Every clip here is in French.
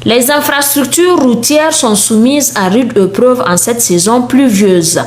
Les infrastructures routières sont soumises à rude épreuve en cette saison pluvieuse.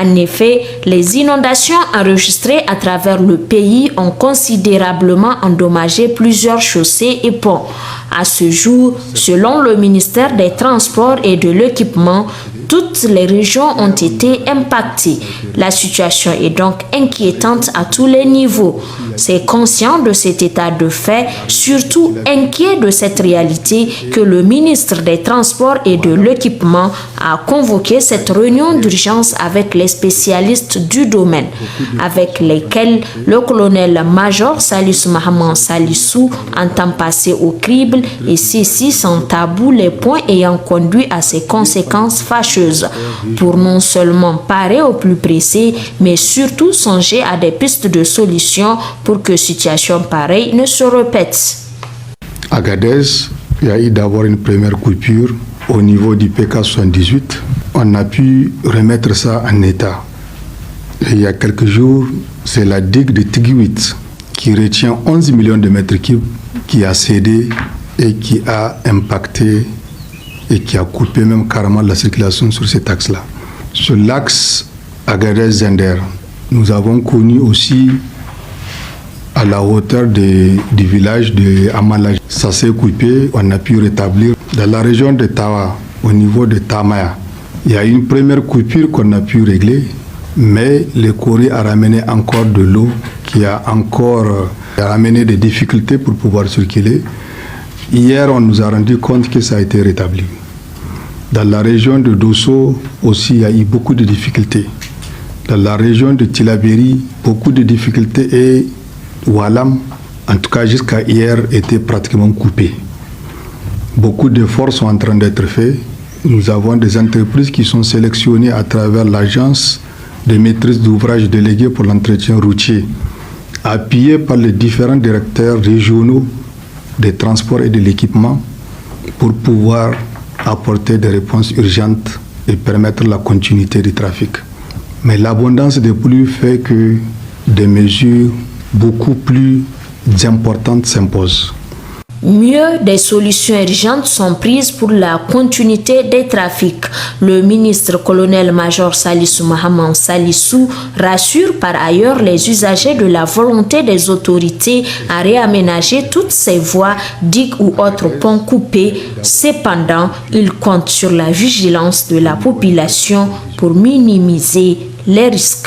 En effet, les inondations enregistrées à travers le pays ont considérablement endommagé plusieurs chaussées et ponts. À ce jour, selon le ministère des Transports et de l'Équipement, toutes les régions ont été impactées. La situation est donc inquiétante à tous les niveaux. C'est conscient de cet état de fait, surtout inquiet de cette réalité, que le ministre des Transports et de l'Équipement a convoqué cette réunion d'urgence avec les spécialistes du domaine, avec lesquels le colonel-major Salisu Mahaman Salisu entend passer au crible, et ceci sans tabou les points ayant conduit à ces conséquences fâcheuses, pour non seulement parer au plus pressé, mais surtout songer à des pistes de solutions pour que situation pareille ne se répète. À Agadez, il y a eu d'abord une première coupure au niveau du PK 78. On a pu remettre ça en état. Et il y a quelques jours, c'est la digue de Tigui-8 qui retient 11 millions de mètres cubes qui a cédé et qui a impacté et qui a coupé même carrément la circulation sur cet axe-là. Sur l'axe Agadez-Zender, nous avons connu aussi à la hauteur du village de Amalaj. Ça s'est coupé, on a pu rétablir. Dans la région de Tawa, au niveau de Tamaya, il y a une première coupure qu'on a pu régler, mais le Corée a ramené encore de l'eau qui a encore ramené des difficultés pour pouvoir circuler. Hier, on nous a rendu compte que ça a été rétabli. Dans la région de Dosso aussi, il y a eu beaucoup de difficultés. Dans la région de Tilaberi, beaucoup de difficultés et Walam, en tout cas jusqu'à hier, était pratiquement coupé. Beaucoup d'efforts sont en train d'être faits. Nous avons des entreprises qui sont sélectionnées à travers l'agence de maîtrise d'ouvrage déléguée pour l'entretien routier, appuyées par les différents directeurs régionaux des transports et de l'équipement pour pouvoir apporter des réponses urgentes et permettre la continuité du trafic. Mais l'abondance des pluies fait que des mesures beaucoup plus importantes s'imposent. Mieux, des solutions urgentes sont prises pour la continuité des trafics. Le ministre colonel-major Salisu Mahaman Salisu rassure par ailleurs les usagers de la volonté des autorités à réaménager toutes ces voies, digues ou autres ponts coupés. Cependant, il compte sur la vigilance de la population pour minimiser les risques.